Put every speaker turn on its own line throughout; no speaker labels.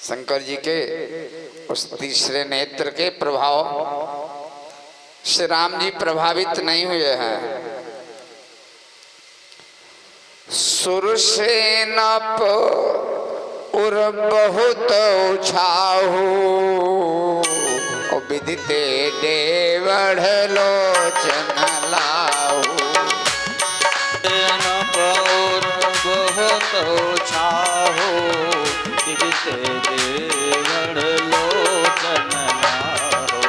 शंकर जी के उस तीसरे नेत्र के प्रभाव से राम जी प्रभावित नहीं हुए हैं। सुरसेनप उर बहुत उछाहू विदिते देवढ़ लोचन लाहू।
बहुत उछाहू विदिते देवढ़ लोचन लाहू।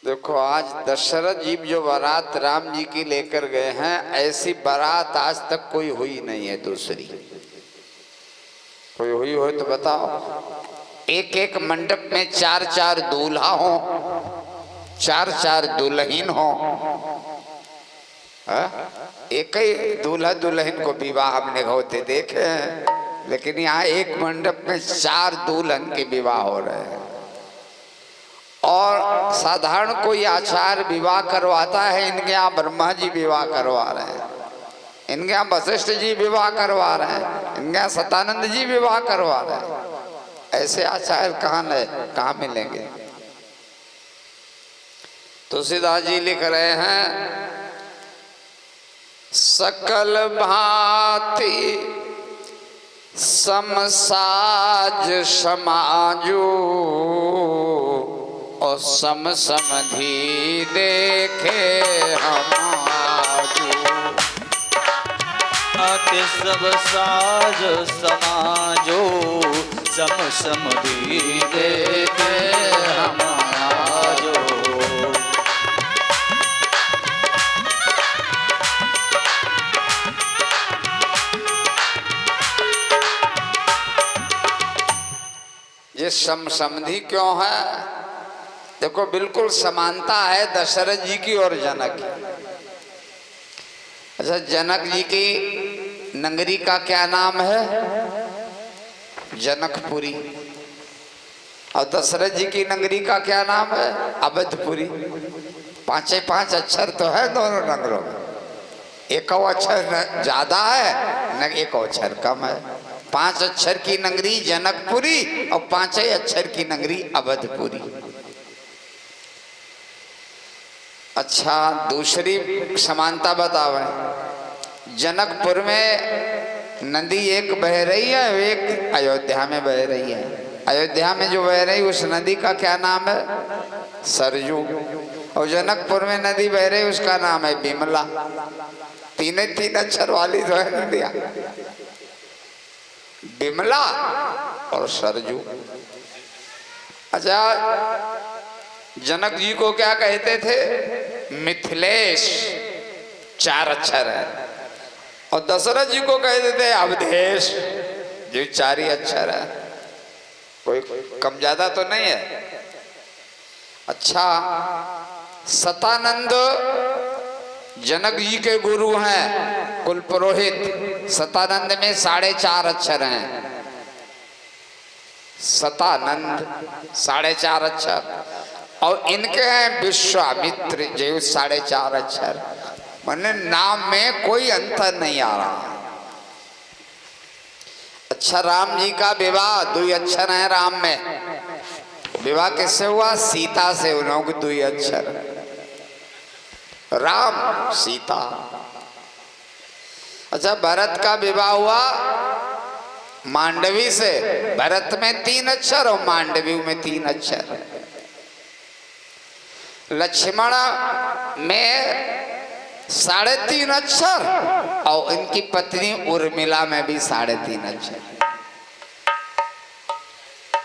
देखो आज दशरथ जी जो बारात राम जी की लेकर गए हैं, ऐसी बारात आज तक कोई हुई नहीं है। दूसरी कोई हुई हो तो बताओ। एक एक मंडप में चार चार दूल्हा हो, चार चार दुल्हन हो। एक ही दूल्हा दुल्हन को विवाह हमने होते देखे हैं, लेकिन यहाँ एक मंडप में चार दुल्हन के विवाह हो रहे हैं। और साधारण कोई आचार्य विवाह करवाता है, इनके यहाँ ब्रह्मा जी विवाह करवा रहे हैं, इनके यहाँ वशिष्ठ जी विवाह करवा रहे हैं, इनके यहाँ सतानंद जी विवाह करवा रहे हैं। ऐसे आचार्य कहाँ मिलेंगे। तुलसीदास जी लिख रहे हैं, सकल भांति समसाज समाजो और सम समधि देखे हम आजू।
अति सब साज समाजो सम समधि देखे हम आजो।
ये सम समधि क्यों है? देखो बिल्कुल समानता है दशरथ जी की और जनक की। अच्छा, जनक जी की नगरी का क्या नाम है? जनकपुरी। और दशरथ जी की नगरी का क्या नाम है? अवधपुरी। पांचे पांच अक्षर तो है दोनों नगरों में, एक अक्षर ज्यादा है न एक अक्षर कम है। पांच अक्षर की नगरी जनकपुरी और पांचे अक्षर की नगरी अवधपुरी। अच्छा, दूसरी समानता बतावे। जनकपुर में नदी एक बह रही है, एक अयोध्या में बह रही है। अयोध्या में जो बह रही उस नदी का क्या नाम है? सरजू। और जनकपुर में नदी बह रही उसका नाम है बिमला। तीन अक्षर वाली जो है नदियां, बिमला और सरजू। अच्छा, जनक जी को क्या कहते थे? मिथिलेश, चार अक्षर है। और दशरथ जी को कहते थे अवधेश, जो चार ही अक्षर है। कोई कम ज्यादा तो नहीं है। अच्छा, सतानंद जनक जी के गुरु हैं, कुल पुरोहित। सतानंद में 4.5 अक्षर हैं। सतानंद 4.5 अक्षर। और इनके हैं विश्वामित्र जो 4.5 अक्षर। माने नाम में कोई अंतर नहीं आ रहा। अच्छा, राम जी का विवाह 2 अक्षर है। राम में विवाह किससे हुआ? सीता से। उन्हों को 2 अक्षर, राम सीता। अच्छा, भरत का विवाह हुआ मांडवी से। भरत में 3 अक्षर और मांडवी में 3 अक्षर। लक्ष्मण में 3.5 अक्षर और इनकी पत्नी उर्मिला में भी 3.5 अक्षर।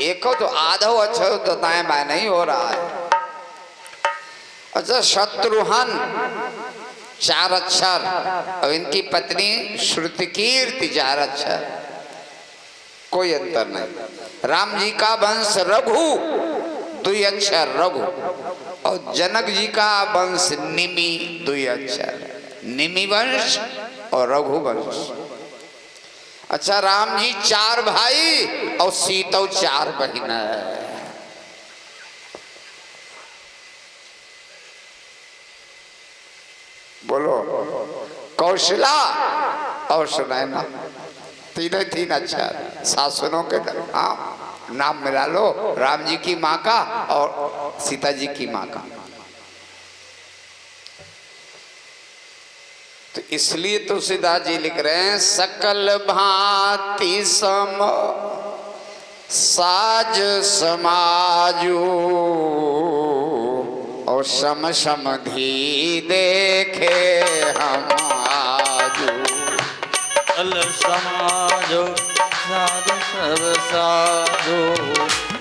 एक तो आधा अक्षर तो दाएं बाएं नहीं हो रहा है। अच्छा, शत्रुघ्न 4 अक्षर और इनकी पत्नी श्रुतिकीर्ति 4 अक्षर। कोई अंतर नहीं। राम जी का वंश रघु 2 अक्षर रघु। और जनक जी का वंश निमि 2 अक्षर, निमि वंश और रघु वंश। अच्छा, राम जी 4 भाई और सीता 4 बहन है। बोलो कौशला और सुनैना, तीनों तीन अक्षर सासुनों के नाम मिला लो, राम जी की माँ का और सीता जी की माँ का। तो इसलिए तुलसीदास जी लिख रहे हैं सकल भांति सम साज समाजू और सम समधी देखे हम आजू।
अल समाजो साधु सब साधु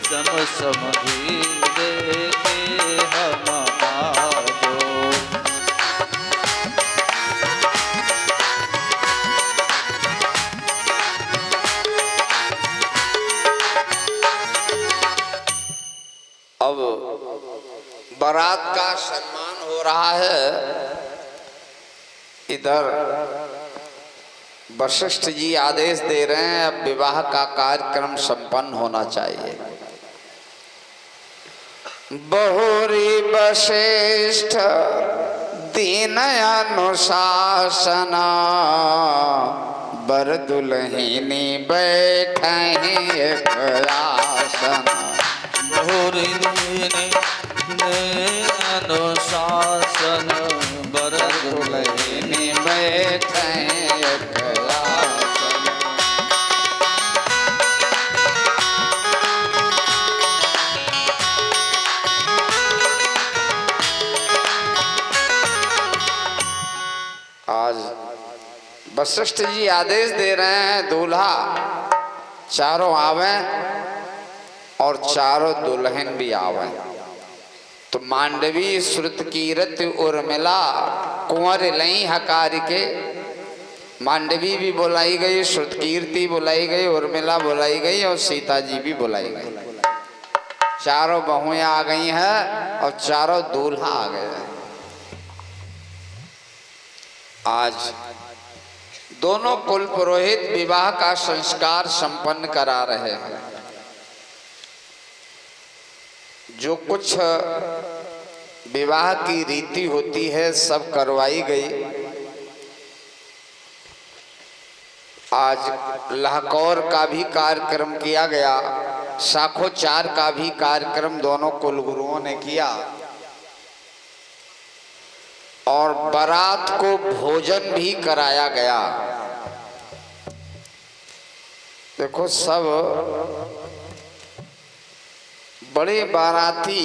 सम समधी देखे हम आजो।
अब बारात का सम्मान हो रहा है। इधर वशिष्ठ जी आदेश दे रहे हैं अब विवाह का कार्यक्रम संपन्न होना चाहिए। बहुरी वशिष्ठ दीन अनुशासना बर दुल्हिनी बैठे एक आसन।
बहुरी अनुशासन बर
दुल्हिनी बैठे एक आसन। आज वशिष्ठ जी आदेश दे रहे हैं दूल्हा चारों आवे और चारों दुल्हन भी आवे। तो मांडवी श्रुत कीरत उर्मिला कुंवर लई हकार के, मांडवी भी बुलाई गई, श्रुत कीर्ति बुलाई गई, उर्मिला बुलाई गई और सीता जी भी बुलाई गई। चारों बहुएं आ गई हैं और चारों दूल्हा आ गए हैं। आज दोनों कुल पुरोहित विवाह का संस्कार संपन्न करा रहे हैं। जो कुछ विवाह की रीति होती है सब करवाई गई। आज लाहकौर का भी कार्यक्रम किया गया, शाखोचार का भी कार्यक्रम दोनों कुलगुरुओं ने किया और बारात को भोजन भी कराया गया। देखो सब बड़े बाराती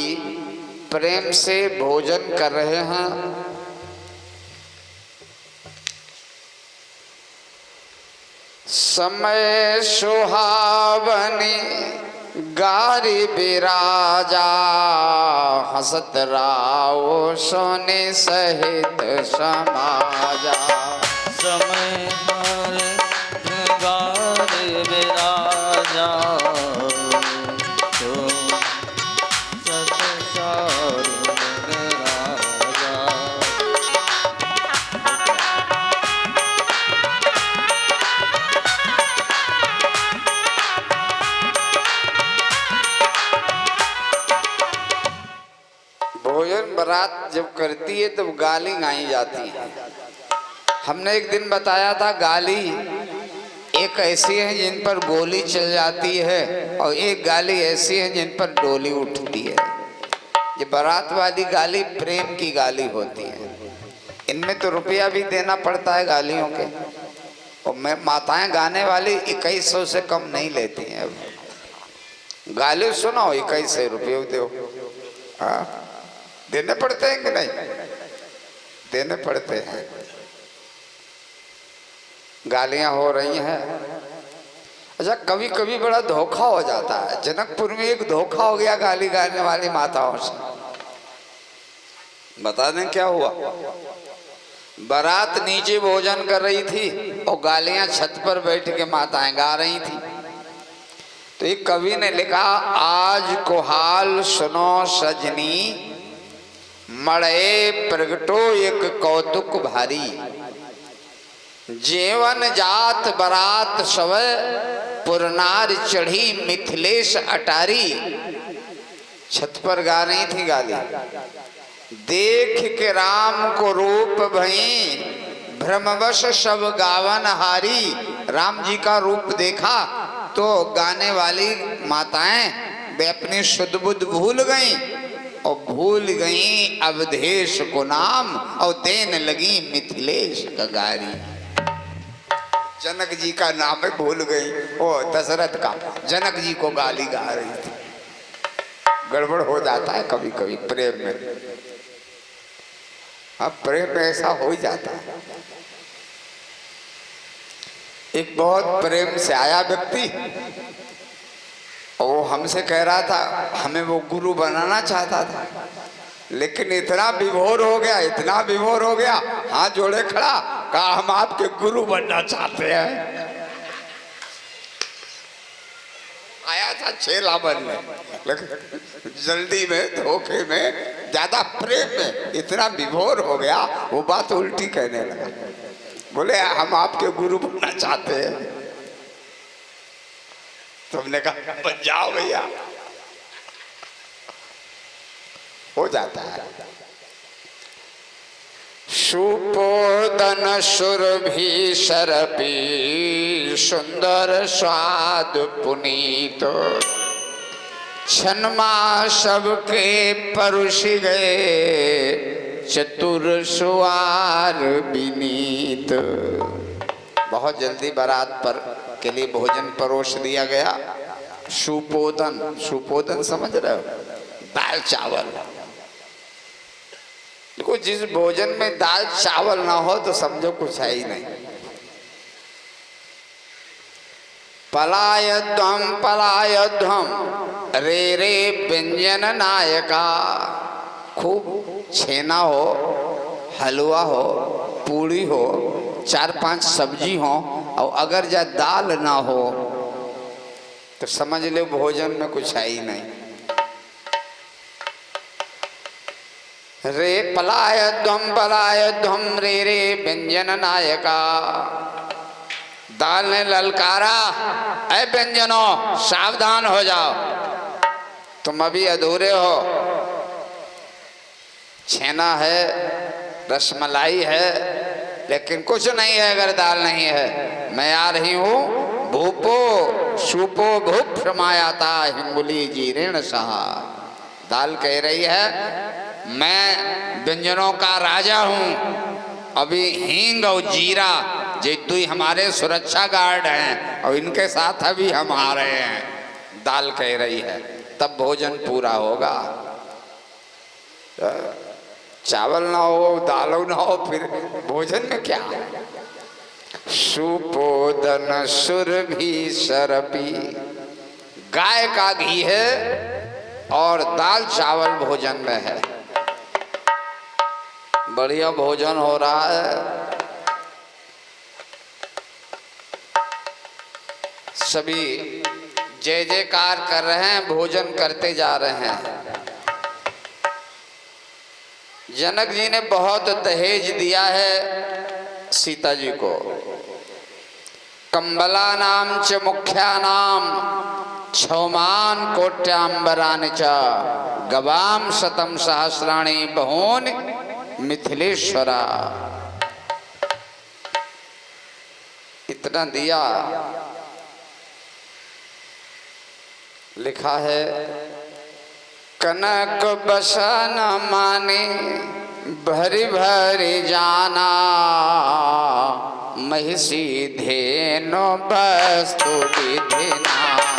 प्रेम से भोजन कर रहे हैं। समय सुहावनी गारी बिराजा हसत राव सोने सहित समाजा।
समय गारे बिराजा तो सत सारू राजा।
भोजन बारात जब करती है तब गाली गाई जाती है। हमने एक दिन बताया था गाली एक ऐसी है जिन पर गोली चल जाती है और एक गाली ऐसी है जिन पर डोली उठती है। ये बारात वाली गाली प्रेम की गाली होती है। इनमें तो रुपया भी देना पड़ता है गालियों के, और मैं माताएं गाने वाली 2100 से कम नहीं लेती हैं। अब गाली सुनो 2100 रुपये दो। हाँ देने पड़ते हैं कि नहीं? देने पड़ते हैं। गालियां हो रही हैं। अच्छा कभी कभी बड़ा धोखा हो जाता है। जनकपुर में एक धोखा हो गया गाली गाने वाली माताओं से। बता दें क्या हुआ। बारात नीचे भोजन कर रही थी और गालियां छत पर बैठ के माताएं गा रही थी। तो एक कवि ने लिखा, आज को हाल सुनो सजनी मड़े प्रगटो एक कौतुक भारी। जेवन जात बारात सवै पुरनार चढ़ी मिथिलेश अटारी। छत पर गा रही थी गाली। देख के राम को रूप भई भ्रमवश सब गावन हारी। राम जी का रूप देखा तो गाने वाली माताएं वे अपनी शुद्ध बुद्ध भूल गईं और भूल गईं अवधेश को नाम और देने लगी मिथिलेश का गारी। जनक जी का नाम है भूल गई, ओ दशरथ का, जनक जी को गाली गा रही थी। गड़बड़ हो जाता है कभी कभी प्रेम में। अब प्रेम में ऐसा हो ही जाता है। एक बहुत प्रेम से आया व्यक्ति और वो हमसे कह रहा था, हमें वो गुरु बनाना चाहता था, लेकिन इतना विभोर हो गया, इतना विभोर हो गया, हाथ जोड़े खड़ा, कहा हम आपके गुरु बनना चाहते हैं। आया था चेला बनने, लेकिन जल्दी में, धोखे में, ज्यादा प्रेम में इतना विभोर हो गया, वो बात उल्टी कहने लगा। बोले हम आपके गुरु बनना चाहते हैं। तुमने कहा बन जाओ भैया, हो जाता है। सुपोदन सुरभि सरपी सुंदर स्वाद पुनीत, छनमा सबके परुषि गए चतुर सुवार विनीत। बहुत जल्दी बारात पर के लिए भोजन परोस दिया गया। सुपोदन, सुपोदन समझ रहे हो, दाल चावल। देखो जिस भोजन में दाल चावल ना हो तो समझो कुछ है ही नहीं। पलायध्वम रे रे व्यंजन नायका। खूब छेना हो, हलवा हो, पूड़ी हो, 4-5 सब्जी हो, और अगर जा दाल ना हो तो समझ लो भोजन में कुछ है ही नहीं। रे पलायध्वम रे रे व्यंजन नायका। दाल ने ललकारा, ऐ व्यंजनों सावधान हो जाओ, तुम अभी अधूरे हो। छेना है, रसमलाई है, लेकिन कुछ नहीं है अगर दाल नहीं है। मैं आ रही हूँ भूपो सुपो भूप मायाता हिंगुली जीर्ण सहा। दाल कह रही है मैं व्यंजनों का राजा हूँ, अभी हींग और जीरा जे हमारे सुरक्षा गार्ड हैं और इनके साथ अभी हम आ रहे हैं। दाल कह रही है, तब भोजन पूरा होगा। चावल ना हो, दालों ना हो, फिर भोजन में क्या? सुपोदन सुरभि सरपी। गाय का घी है और दाल चावल भोजन में है। बढ़िया भोजन हो रहा है। सभी जय जयकार कर रहे हैं, भोजन करते जा रहे हैं। जनक जी ने बहुत दहेज दिया है सीता जी को। कंबला नाम च मुख्या नाम क्षौमान कोट्यांबरानि च गवाम शतम सहस्राणि बहून मिथिलेश्वरा। इतना दिया। लिखा है कनक बसन माने भरी भरी जाना, महिषी धेनु वस्तु विधि नाना।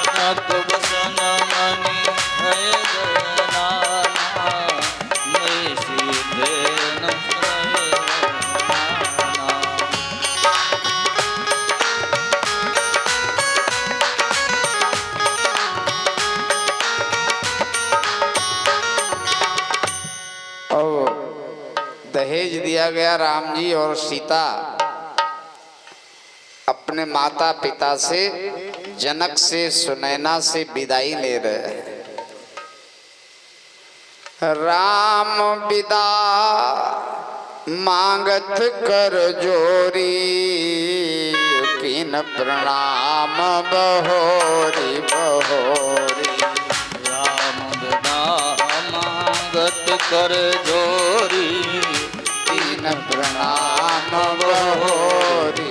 कनक बसन माने भय नाना, महिषी धेनु
दहेज दिया गया। राम जी और सीता अपने माता पिता से, जनक से, सुनैना से विदाई ले रहे हैं। राम विदा मांगत कर जोरी, कीन प्रणाम बहोरी बहोरी।
राम विदा शरणागत कर जोरी
तीन प्रणाम गोरी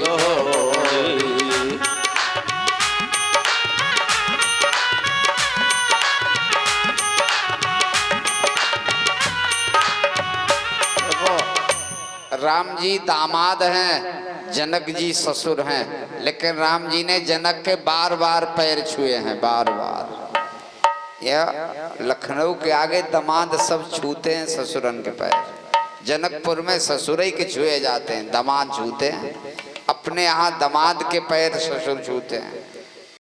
राम जी दामाद हैं, जनक जी ससुर हैं, लेकिन राम जी ने जनक के बार बार पैर छुए हैं, बार बार। यह लखनऊ के आगे दामाद सब छूते हैं ससुरन के पैर। जनकपुर में ससुर ही के छुए जाते हैं, दामाद छूते हैं। अपने यहाँ दामाद के पैर ससुर छूते हैं।